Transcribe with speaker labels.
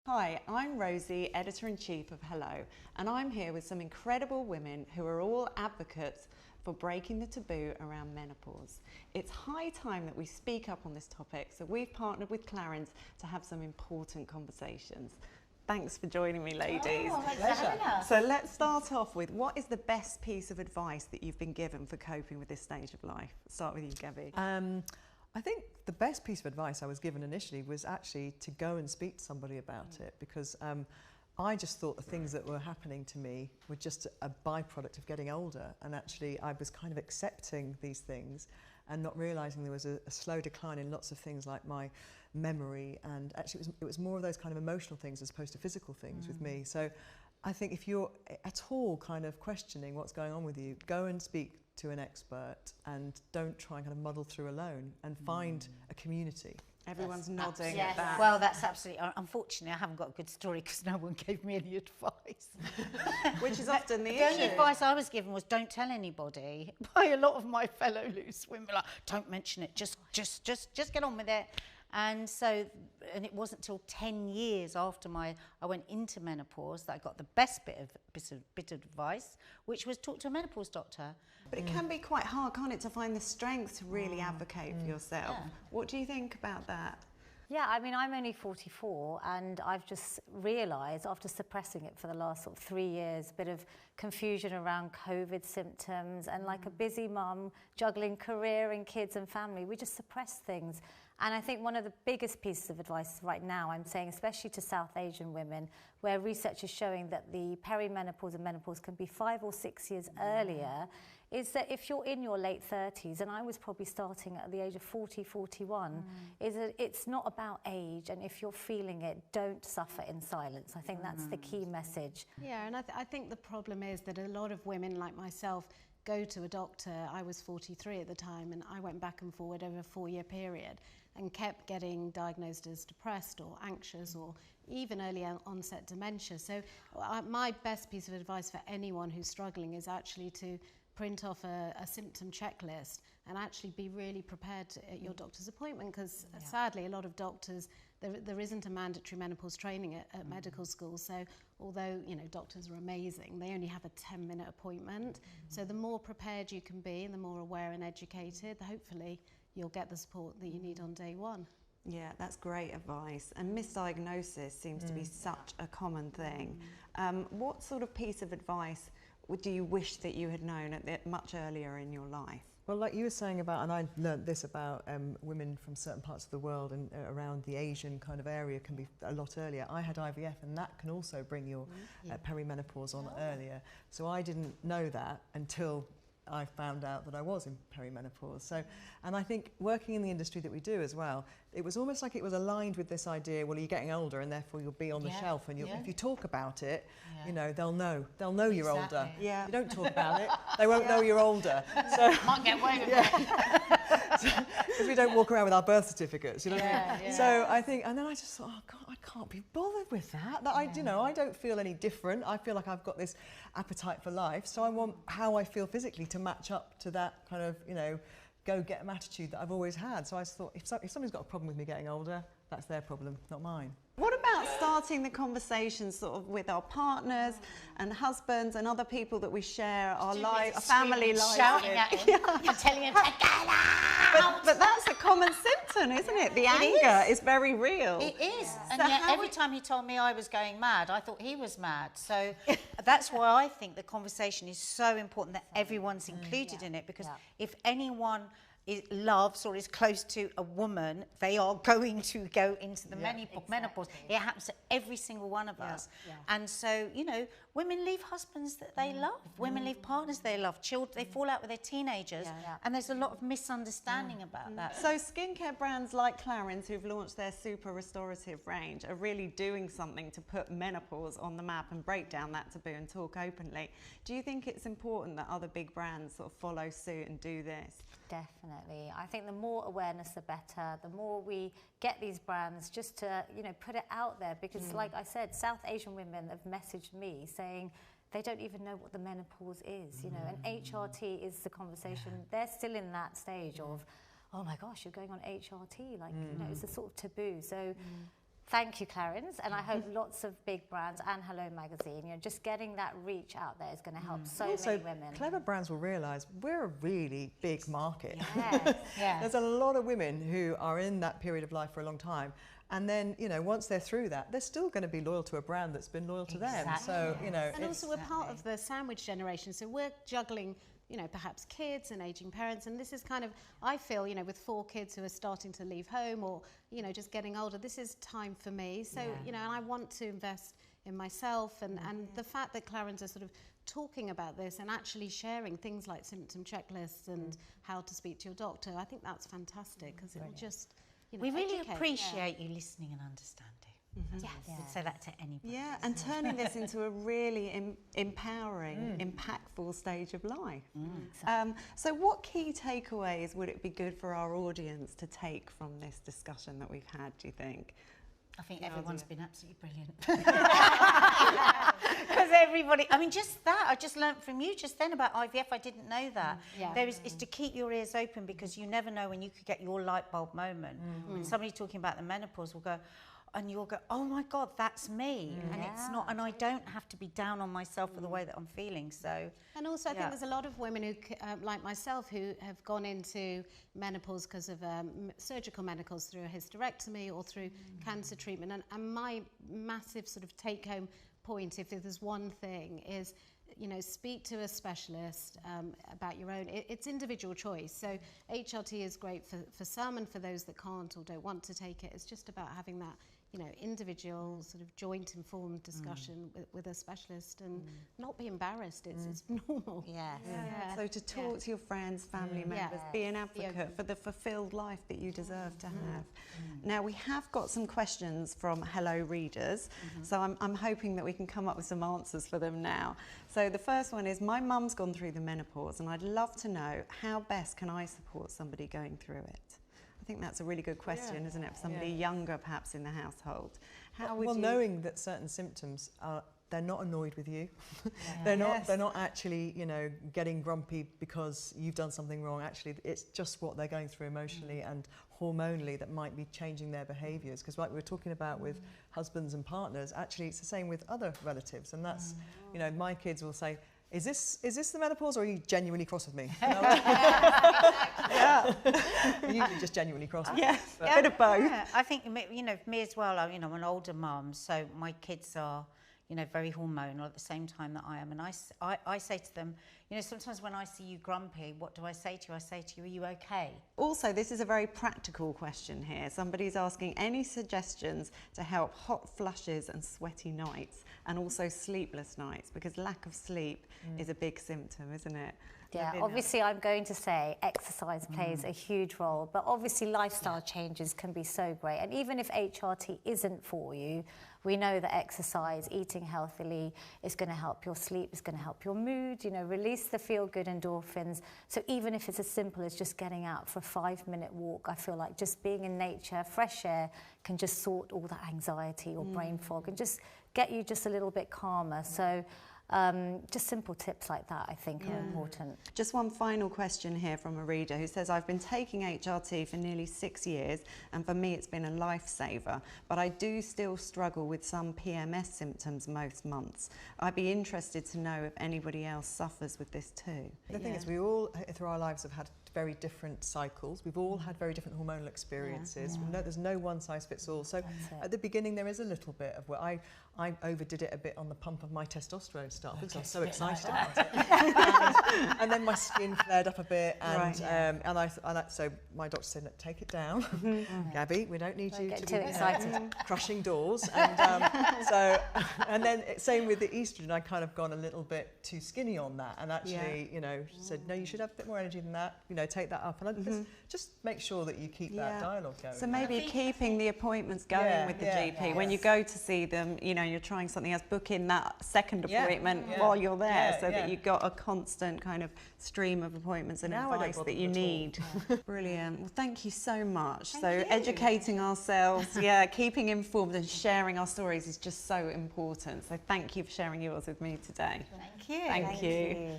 Speaker 1: Hi, I'm Rosie, Editor-in-Chief of Hello, and I'm here with some incredible women who are all advocates for breaking the taboo around menopause. It's high time that we speak up on this topic, so we've partnered with Clarins to have some important conversations. Thanks for joining me, ladies.
Speaker 2: Oh, pleasure.
Speaker 1: So let's start off with, what is the best piece of advice that you've been given for coping with this stage of life? Start with you, Gabby.
Speaker 3: I think the best piece of advice I was given initially was actually to go and speak to somebody about it, because I just thought the things that were happening to me were just a byproduct of getting older, and actually I was kind of accepting these things and not realising there was a slow decline in lots of things like my memory, and actually it was more of those kind of emotional things as opposed to physical things with me. So I think if you're at all kind of questioning what's going on with you, go and speak to an expert and don't try and kind of muddle through alone, and find a community.
Speaker 1: Everyone's nodding
Speaker 2: Yes.
Speaker 1: at that.
Speaker 2: Well, that's absolutely... Unfortunately, I haven't got a good story because no one gave me any advice.
Speaker 1: Which is often the
Speaker 2: The
Speaker 1: issue.
Speaker 2: only advice I was given was don't tell anybody. By a lot of my fellow loose women, like, don't mention it, just get on with it. And so, and it wasn't till 10 years after I went into menopause that I got the best bit of advice, which was talk to a menopause doctor.
Speaker 1: But it can be quite hard, can't it, to find the strength to really advocate for yourself.
Speaker 2: Yeah.
Speaker 1: What do you think about that?
Speaker 4: Yeah, I mean, I'm only 44, and I've just realised, after suppressing it for the last sort of 3 years, a bit of confusion around COVID symptoms, and like a busy mum juggling career and kids and family, we just suppress things. And I think one of the biggest pieces of advice right now, I'm saying, especially to South Asian women, where research is showing that the perimenopause and menopause can be 5 or 6 years earlier, is that if you're in your late 30s, and I was probably starting at the age of 40, 41, is that it's not about age, and if you're feeling it, don't suffer in silence. I think that's the key message.
Speaker 5: Yeah, and I think the problem is that a lot of women like myself go to a doctor. I was 43 at the time, and I went back and forward over a 4-year period and kept getting diagnosed as depressed or anxious or even early onset dementia. So my best piece of advice for anyone who's struggling is actually to print off a symptom checklist and actually be really prepared at your doctor's appointment, because sadly a lot of doctors, there isn't a mandatory menopause training at medical school. So although, you know, doctors are amazing, they only have a 10-minute appointment. So the more prepared you can be and the more aware and educated, hopefully you'll get the support that you need on day one.
Speaker 1: Yeah, that's great advice. And misdiagnosis seems to be such a common thing. What sort of piece of advice do you wish that you had known much earlier in your life?
Speaker 3: Well, like you were saying about, and I learnt this about women from certain parts of the world and around the Asian kind of area can be a lot earlier. I had IVF, and that can also bring your perimenopause on earlier. So I didn't know that until I found out that I was in perimenopause. So, and I think working in the industry that we do as well, it was almost like it was aligned with this idea, well, you're getting older and therefore you'll be on the shelf, and if you talk about it, you know, they'll know you're older. Yeah. If you don't talk about it, they won't know you're older. So
Speaker 2: Might get away with it.
Speaker 3: because we don't walk around with our birth certificates, you know what I mean? So I think, and then I just thought, oh God, I can't be bothered with that. You know, I don't feel any different. I feel like I've got this appetite for life, so I want how I feel physically to match up to that kind of, you know, go-get-em attitude that I've always had. So I just thought, if somebody's got a problem with me getting older, that's their problem, not mine.
Speaker 1: What about starting the conversation sort of with our partners and husbands and other people that we share our life, our family lives
Speaker 2: shouting
Speaker 1: with?
Speaker 2: at him and telling him to get out.
Speaker 1: But that's a common symptom, isn't it? The anger is very real.
Speaker 2: It is. And
Speaker 1: So
Speaker 2: yet
Speaker 1: how
Speaker 2: every time he told me I was going mad, I thought he was mad. So that's why I think the conversation is so important, that everyone's included in it, because if anyone loves or is close to a woman, they are going to go into the menopause. It happens to every single one of us. And so, you know, women leave husbands that they love, women leave partners they love, children, they fall out with their teenagers, and there's a lot of misunderstanding about that.
Speaker 1: So skincare brands like Clarins, who've launched their super restorative range, are really doing something to put menopause on the map and break down that taboo and talk openly. Do you think it's important that other big brands sort of follow suit and do this?
Speaker 4: Definitely. I think the more awareness, the better. The more we get these brands just to, you know, put it out there, because like I said, South Asian women have messaged me saying they don't even know what the menopause is, you know, and HRT is the conversation. They're still in that stage of, oh my gosh, you're going on HRT, like, you know, it's a sort of taboo. So Thank you, Clarins, and I hope lots of big brands and Hello Magazine, you know, just getting that reach out there is going to help so many women.
Speaker 3: Clever brands will realise we're a really big market.
Speaker 4: Yes.
Speaker 2: Yes.
Speaker 3: There's a lot of women who are in that period of life for a long time, and then, you know, once they're through that, they're still going to be loyal to a brand that's been loyal to them. So, you know,
Speaker 5: and also we're part of the sandwich generation, so we're juggling, you know, perhaps kids and aging parents, and this is kind of, I feel, you know, with 4 kids who are starting to leave home or, you know, just getting older, this is time for me. So, you know, and I want to invest in myself, and the fact that Clarins are sort of talking about this and actually sharing things like symptom checklists and how to speak to your doctor, I think that's fantastic, because it will just, you know,
Speaker 2: We really
Speaker 5: educate.
Speaker 2: appreciate you listening and understanding.
Speaker 4: Yes.
Speaker 2: We'd say that to anybody.
Speaker 1: Yeah, and turning this into a really empowering, impactful stage of life. So what key takeaways would it be good for our audience to take from this discussion that we've had, do you think?
Speaker 2: I think everyone's been absolutely brilliant. Because everybody, I mean, just that, I just learnt from you just then about IVF, I didn't know that. It's to keep your ears open, because you never know when you could get your light bulb moment. When somebody talking about the menopause will go, and you'll go, oh my God, that's me. And it's not, and I don't have to be down on myself for the way that I'm feeling. So,
Speaker 5: and also I think there's a lot of women who, like myself, who have gone into menopause because of surgical menopause through a hysterectomy or through cancer treatment. And my massive sort of take-home point, if there's one thing, is, you know, speak to a specialist about your own. It's individual choice. So HRT is great for some, and for those that can't or don't want to take it, it's just about having that, you know, individual sort of joint informed discussion with a specialist, and not be embarrassed. It's normal.
Speaker 2: yes.
Speaker 1: So to talk to your friends, family members, be an advocate for the fulfilled life that you deserve to have. Now, we have got some questions from Hello readers, so I'm hoping that we can come up with some answers for them now. So the first one is, my mum's gone through the menopause, and I'd love to know, how best can I support somebody going through it? I think that's a really good question, isn't it, for somebody younger perhaps in the household. How would you...
Speaker 3: knowing that certain symptoms are, they're not annoyed with you. They're not actually, you know, getting grumpy because you've done something wrong. Actually, it's just what they're going through emotionally and hormonally that might be changing their behaviours. Because like we were talking about with husbands and partners, actually it's the same with other relatives. And that's, you know, my kids will say, is this the menopause, or are you genuinely cross with me? Usually just genuinely cross with me.
Speaker 1: A bit of both.
Speaker 2: Yeah, I think, you know, me as well, you know, I'm an older mum, so my kids are, you know, very hormonal at the same time that I am. And I say to them, you know, sometimes when I see you grumpy, what do I say to you? I say to you, are you okay?
Speaker 1: Also, this is a very practical question here. Somebody's asking, any suggestions to help hot flushes and sweaty nights, and also sleepless nights, because lack of sleep is a big symptom, isn't it?
Speaker 4: Yeah, obviously I'm going to say exercise plays a huge role, but obviously lifestyle changes can be so great. And even if HRT isn't for you, we know that exercise, eating healthily is going to help your sleep, is going to help your mood, you know, release the feel-good endorphins. So even if it's as simple as just getting out for a 5-minute walk, I feel like just being in nature, fresh air, can just sort all that anxiety or brain fog and just get you just a little bit calmer. So just simple tips like that, I think, are important.
Speaker 1: Just one final question here from a reader who says, I've been taking HRT for nearly 6 years, and for me it's been a lifesaver, but I do still struggle with some PMS symptoms most months. I'd be interested to know if anybody else suffers with this too.
Speaker 3: The thing is, we all, through our lives, have had very different cycles. We've all had very different hormonal experiences. No, there's no one size fits all. So at the beginning there is a little bit of what I overdid it a bit on the pump of my testosterone stuff because I was so excited about it. And then my skin flared up a bit, and so my doctor said, look, take it down, Gabby. We don't need you to be
Speaker 4: excited,
Speaker 3: crushing doors. And and then same with the estrogen. I kind of gone a little bit too skinny on that, and actually, you know, said no, you should have a bit more energy than that. You know, take that up, and just make sure that you keep that dialogue going.
Speaker 1: So maybe keeping the appointments going with the GP when you go to see them. You know, you're trying something else. Book in that second appointment while you're there, so that you've got a constant kind of stream of appointments and advice that you need. Brilliant. Well, thank you so much. Educating ourselves, keeping informed and sharing our stories is just so important. So thank you for sharing yours with me today.
Speaker 2: Thank you.
Speaker 1: Thank you.